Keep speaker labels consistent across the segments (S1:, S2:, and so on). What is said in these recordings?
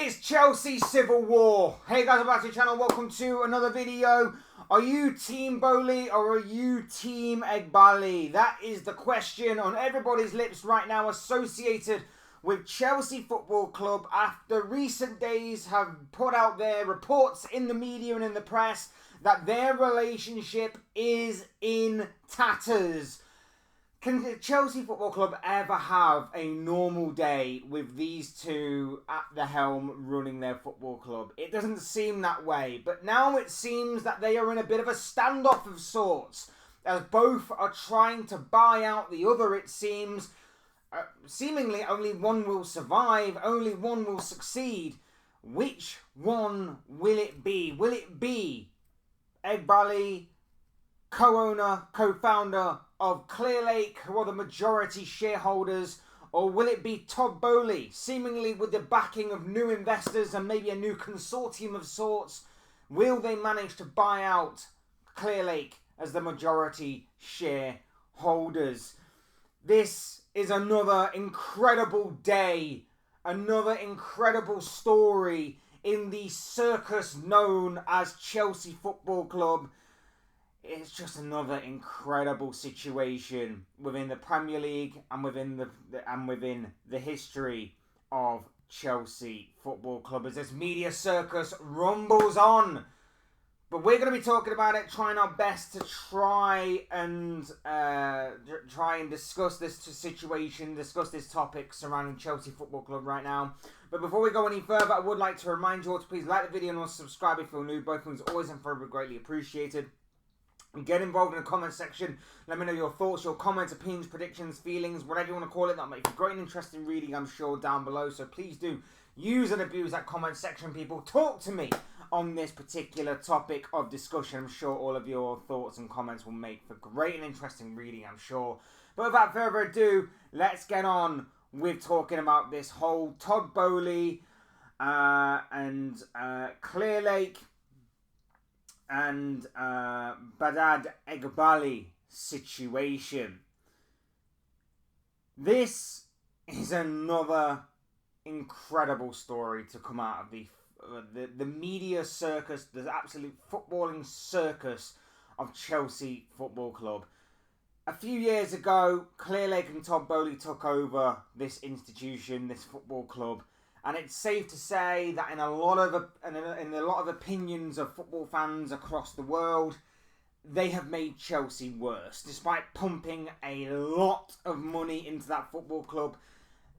S1: It's Chelsea Civil War. Hey guys, welcome back to the channel. Welcome to another video. Are you Team Boehly or are you Team Eghbali? That is the question on everybody's lips right now associated with Chelsea Football Club after recent days have put out their reports in the media and in the press that their relationship is in tatters. Can the Chelsea Football Club ever have a normal day with these two at the helm running their football club? It doesn't seem that way, but now it seems that they are in a bit of a standoff of sorts, as both are trying to buy out the other, it seems. Seemingly only one will survive, only one will succeed. Which one will it be? Will it be Eghbali, co-owner, co-founder of Clearlake, who are the majority shareholders, or will it be Todd Boehly, seemingly with the backing of new investors and maybe a new consortium of sorts? Will they manage to buy out Clearlake as the majority shareholders? This is another incredible day, another incredible story in the circus known as Chelsea Football Club. It's just another incredible situation within the Premier League and within the history of Chelsea Football Club as this media circus rumbles on. But we're going to be talking about it, trying our best to try and discuss this situation, discuss this topic surrounding Chelsea Football Club right now. But before we go any further, I would like to remind you all to please like the video and also subscribe if you're new. Both things are always and forever greatly appreciated. Get involved in the comment section. Let me know your thoughts, your comments, opinions, predictions, feelings, whatever you want to call it. That'll make for great and interesting reading, I'm sure, down below. So please do use and abuse that comment section, people. Talk to me on this particular topic of discussion. I'm sure all of your thoughts and comments will make for great and interesting reading, I'm sure. But without further ado, let's get on with talking about this whole Todd Boehly and Clearlake and Eghbali situation. This is another incredible story to come out of the media circus, the absolute footballing circus of Chelsea Football Club. A few years ago, Clearlake and Todd Boehly took over this institution, this football club. And it's safe to say that in a lot of opinions of football fans across the world, they have made Chelsea worse. Despite pumping a lot of money into that football club,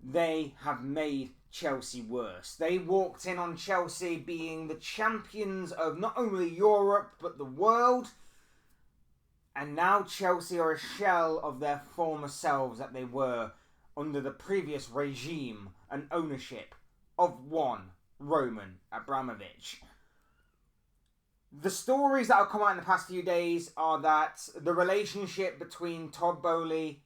S1: they have made Chelsea worse. They walked in on Chelsea being the champions of not only Europe, but the world. And now Chelsea are a shell of their former selves that they were under the previous regime and ownership of one Roman Abramovich. The stories that have come out in the past few days are that the relationship between Todd Boehly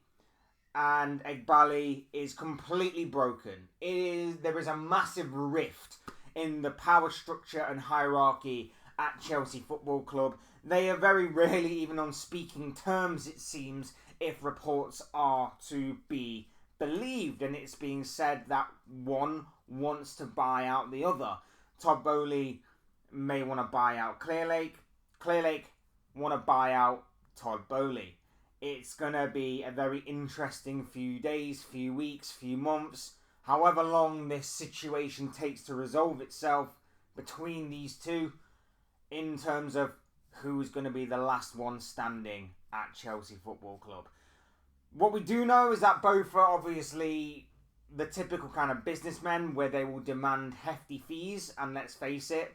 S1: and Eghbali is completely broken. There is a massive rift in the power structure and hierarchy at Chelsea Football Club. They are very rarely even on speaking terms, it seems, if reports are to be believed. And it's being said that one wants to buy out the other. Todd Boehly may want to buy out Clearlake. Clearlake want to buy out Todd Boehly. It's going to be a very interesting few days, few weeks, few months, however long this situation takes to resolve itself between these two in terms of who's going to be the last one standing at Chelsea Football Club. What we do know is that both are obviously the typical kind of businessmen where they will demand hefty fees, and let's face it,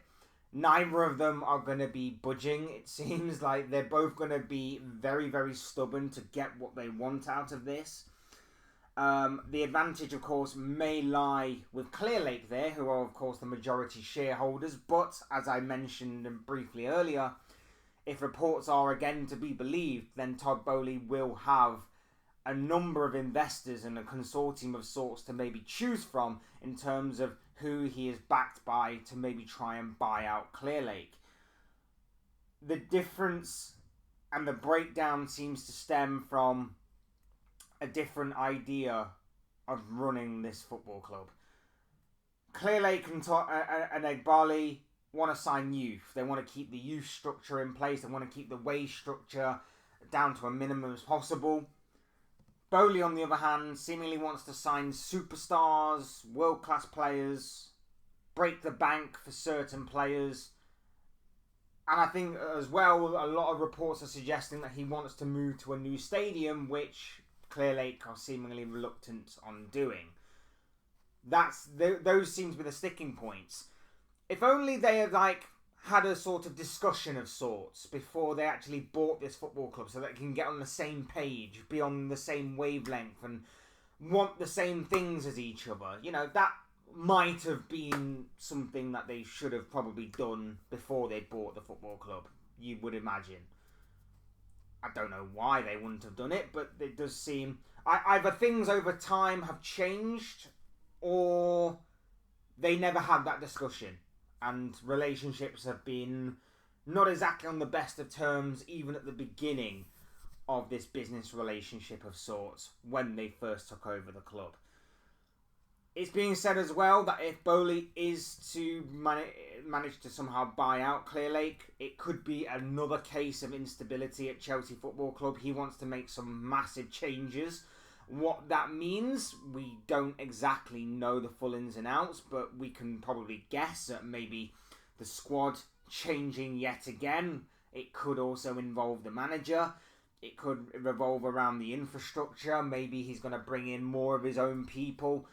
S1: neither of them are going to be budging. It seems like they're both going to be very, very stubborn to get what they want out of this. The advantage, of course, may lie with Clearlake there, who are, of course, the majority shareholders. But, as I mentioned briefly earlier, if reports are again to be believed, then Todd Boehly will have a number of investors and a consortium of sorts to maybe choose from in terms of who he is backed by to maybe try and buy out Clearlake. The difference and the breakdown seems to stem from a different idea of running this football club. Clearlake and Eghbali want to sign youth. They want to keep the youth structure in place. They want to keep the wage structure down to a minimum as possible. Boehly, on the other hand, seemingly wants to sign superstars, world-class players, break the bank for certain players. And I think as well, a lot of reports are suggesting that he wants to move to a new stadium, which Clearlake are seemingly reluctant on doing. Those seem to be the sticking points. If only they had had a sort of discussion of sorts before they actually bought this football club, so that they can get on the same page, be on the same wavelength, and want the same things as each other. That might have been something that they should have probably done before they bought the football club, you would imagine. I don't know why they wouldn't have done it, but it does seem either things over time have changed, or they never had that discussion, and relationships have been not exactly on the best of terms even at the beginning of this business relationship of sorts when they first took over the club. It's being said as well that if Boehly is to manage to somehow buy out Clearlake, it could be another case of instability at Chelsea Football Club. He wants to make some massive changes. What that means, we don't exactly know the full ins and outs, but we can probably guess that maybe the squad changing yet again. It could also involve the manager. It could revolve around the infrastructure. Maybe he's going to bring in more of his own people.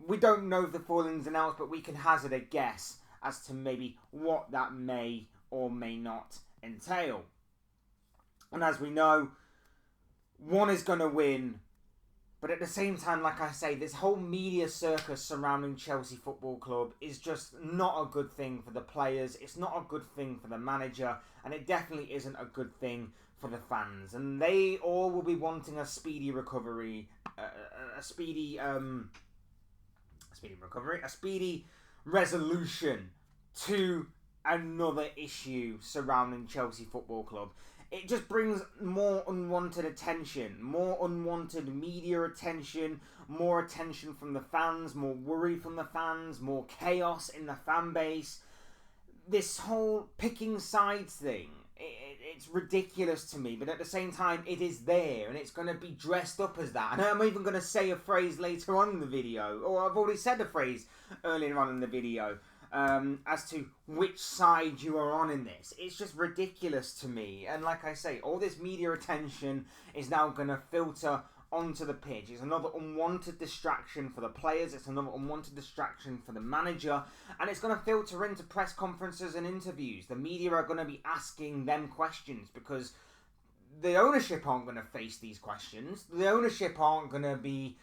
S1: We don't know the full ins and outs, but we can hazard a guess as to maybe what that may or may not entail. And as we know, one is going to win. But at the same time, like I say, this whole media circus surrounding Chelsea Football Club is just not a good thing for the players. It's not a good thing for the manager. And it definitely isn't a good thing for the fans. And they all will be wanting a speedy recovery. A speedy resolution to another issue surrounding Chelsea Football Club. It just brings more unwanted attention, more unwanted media attention, more attention from the fans, more worry from the fans, more chaos in the fan base. This whole picking sides thing, it's ridiculous to me, but at the same time, it is there, and it's going to be dressed up as that. And I'm even going to say a phrase later on in the video, or I've already said a phrase earlier on in the video, as to which side you are on in this. It's just ridiculous to me. And like I say, all this media attention is now going to filter onto the pitch. It's another unwanted distraction for the players. It's another unwanted distraction for the manager. And it's going to filter into press conferences and interviews. The media are going to be asking them questions because the ownership aren't going to face these questions. The ownership aren't going to be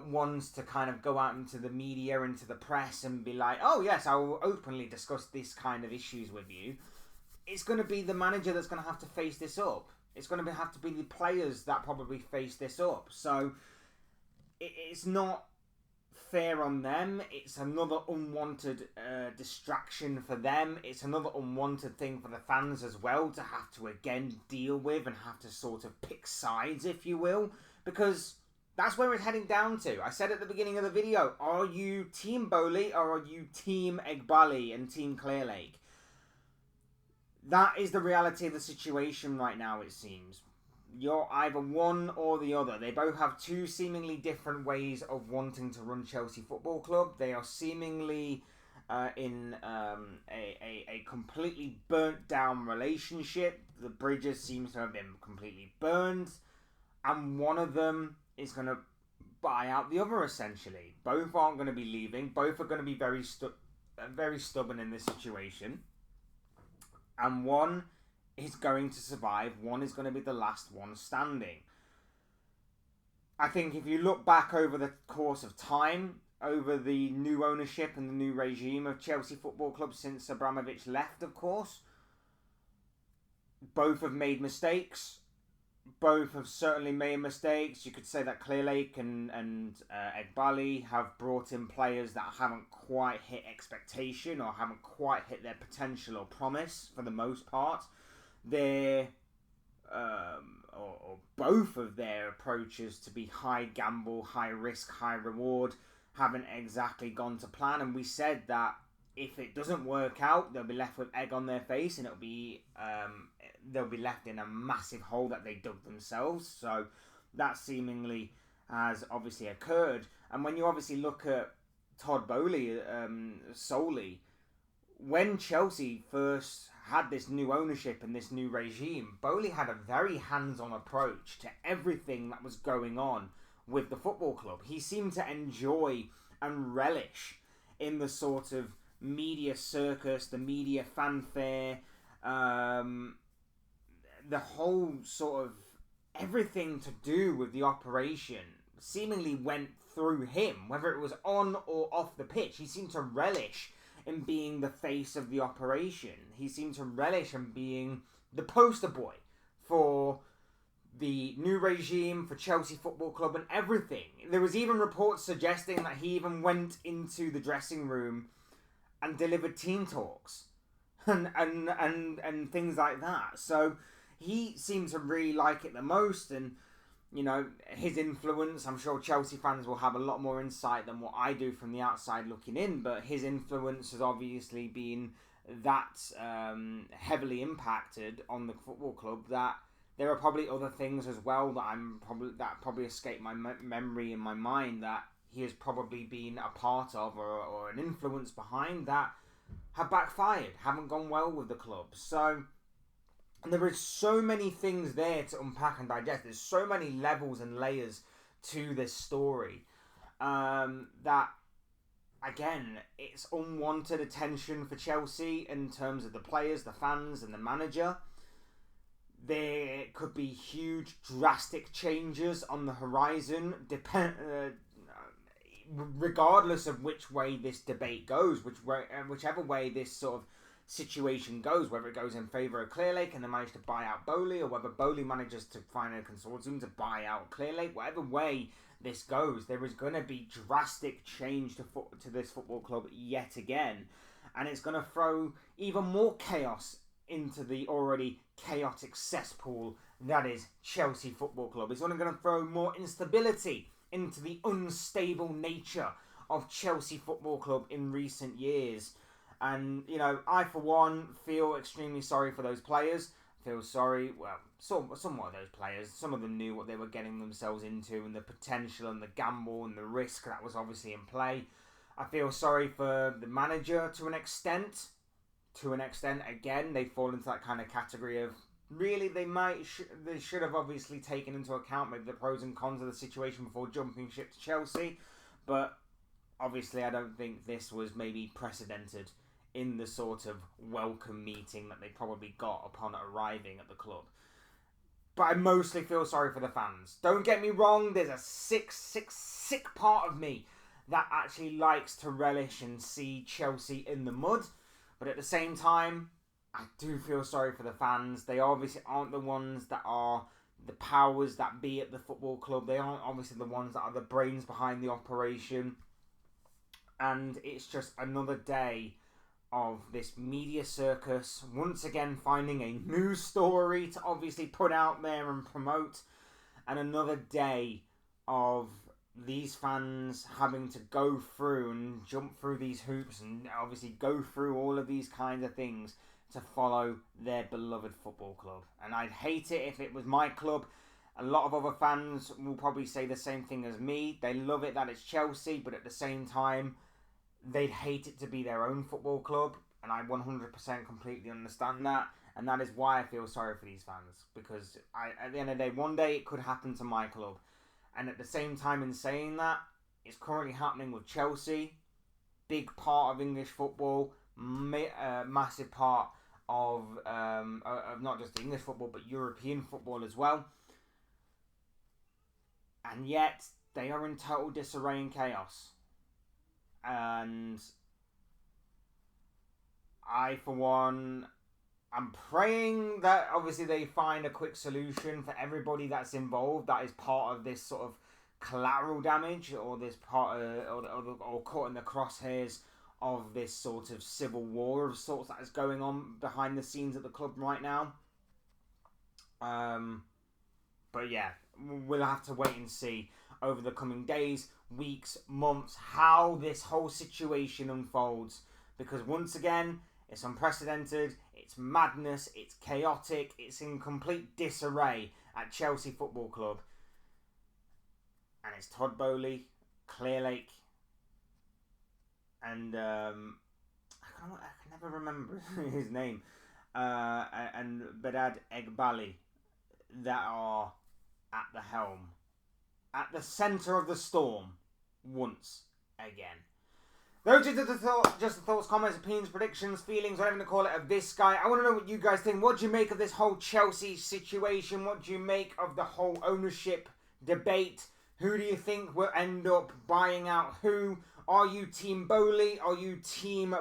S1: ones to kind of go out into the media, into the press and be like, oh yes, I will openly discuss this kind of issues with you. It's going to be the manager that's going to have to face this up. It's going to have to be the players that probably face this up. So it's not fair on them. It's another unwanted distraction for them. It's another unwanted thing for the fans as well to have to again deal with and have to sort of pick sides, if you will, because that's where it's heading down to. I said at the beginning of the video, are you Team Boehly or are you Team Eghbali and Team Clearlake? That is the reality of the situation right now, it seems. You're either one or the other. They both have two seemingly different ways of wanting to run Chelsea Football Club. They are seemingly in a completely burnt down relationship. The bridges seem to have been completely burned. And one of them is going to buy out the other, essentially. Both aren't going to be leaving. Both are going to be very stubborn in this situation. And one is going to survive. One is going to be the last one standing. I think if you look back over the course of time, over the new ownership and the new regime of Chelsea Football Club since Abramovich left, of course, both have made mistakes. Both have certainly made mistakes. You could say that Clearlake and Eghbali have brought in players that haven't quite hit expectation or haven't quite hit their potential or promise for the most part. Their or both of their approaches to be high gamble, high risk, high reward haven't exactly gone to plan, and we said that if it doesn't work out, they'll be left with egg on their face, and they'll be left in a massive hole that they dug themselves. So that seemingly has obviously occurred. And when you obviously look at Todd Boehly solely, when Chelsea first had this new ownership and this new regime, Boehly had a very hands-on approach to everything that was going on with the football club. He seemed to enjoy and relish in the sort of media circus, the media fanfare, the whole sort of everything to do with the operation seemingly went through him, whether it was on or off the pitch. He seemed to relish in being the face of the operation. He seemed to relish in being the poster boy for the new regime, for Chelsea Football Club and everything. There was even reports suggesting that he even went into the dressing room and delivered team talks and things like that. So he seemed to really like it the most, and you know, his influence, I'm sure Chelsea fans will have a lot more insight than what I do from the outside looking in, but his influence has obviously been that heavily impacted on the football club that there are probably other things as well that probably escape my memory in my mind that he has probably been a part of or an influence behind that have backfired, haven't gone well with the club. So there is so many things there to unpack and digest. There's so many levels and layers to this story that, again, it's unwanted attention for Chelsea in terms of the players, the fans, and the manager. There could be huge, drastic changes on the horizon, regardless of which way this debate goes, whichever way this sort of situation goes, whether it goes in favour of Clearlake and they manage to buy out Boehly, or whether Boehly manages to find a consortium to buy out Clearlake. Whatever way this goes, there is going to be drastic change to this football club yet again, and it's going to throw even more chaos into the already chaotic cesspool that is Chelsea Football Club. It's only going to throw more instability into the unstable nature of Chelsea Football Club in recent years. And, you know, I, for one, feel extremely sorry for those players. Feel sorry, well, somewhat of those players. Some of them knew what they were getting themselves into and the potential and the gamble and the risk that was obviously in play. I feel sorry for the manager to an extent. To an extent, again, they fall into that kind of category of really they should have obviously taken into account maybe the pros and cons of the situation before jumping ship to Chelsea. But obviously I don't think this was maybe precedented in the sort of welcome meeting that they probably got upon arriving at the club. But I mostly feel sorry for the fans. Don't get me wrong, there's a sick part of me that actually likes to relish and see Chelsea in the mud. But at the same time, I do feel sorry for the fans. They obviously aren't the ones that are the powers that be at the football club. They aren't obviously the ones that are the brains behind the operation. And it's just another day of this media circus, once again finding a news story to obviously put out there and promote, and another day of these fans having to go through and jump through these hoops and obviously go through all of these kinds of things to follow their beloved football club. And I'd hate it if it was my club. A lot of other fans will probably say the same thing as me. They love it that it's Chelsea, but at the same time, they'd hate it to be their own football club, and I 100% completely understand that, and that is why I feel sorry for these fans, because at the end of the day, one day it could happen to my club, and at the same time in saying that, it's currently happening with Chelsea, big part of English football, massive part of not just English football, but European football as well, and yet they are in total disarray and chaos. And I, for one, I'm praying that obviously they find a quick solution for everybody that's involved that is part of this sort of collateral damage or this part or caught in the crosshairs of this sort of civil war of sorts that is going on behind the scenes at the club right now. But yeah, we'll have to wait and see over the coming days weeks, months, how this whole situation unfolds. Because once again, it's unprecedented, it's madness, it's chaotic, it's in complete disarray at Chelsea Football Club. And it's Todd Boehly, Clearlake, and I can never remember his name, and Bedad Eghbali that are at the helm, at the centre of the storm, once again. Those are just the thoughts, comments, opinions, predictions, feelings, whatever you call it, of this guy. I want to know what you guys think. What do you make of this whole Chelsea situation? What do you make of the whole ownership debate? Who do you think will end up buying out who? Are you Team Boehly? Are you Team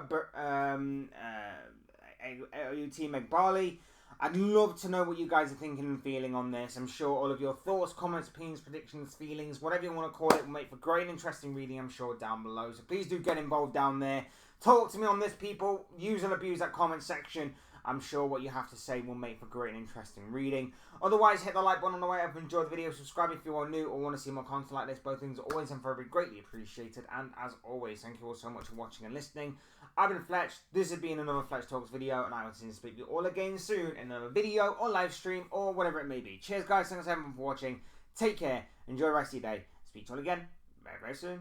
S1: Eghbali? I'd love to know what you guys are thinking and feeling on this. I'm sure all of your thoughts, comments, opinions, predictions, feelings, whatever you want to call it, will make for great and interesting reading, I'm sure, down below. So please do get involved down there. Talk to me on this, people. Use and abuse that comment section. I'm sure what you have to say will make for great and interesting reading. Otherwise, hit the like button on the way up if you enjoyed the video. Subscribe if you are new or want to see more content like this. Both things are always and forever greatly appreciated. And as always, thank you all so much for watching and listening. I've been Fletch. This has been another Fletch Talks video. And I will see you speak to you all again soon in another video or live stream or whatever it may be. Cheers, guys. Thanks everyone for watching. Take care. Enjoy the rest of your day. Speak to you all again very, very soon.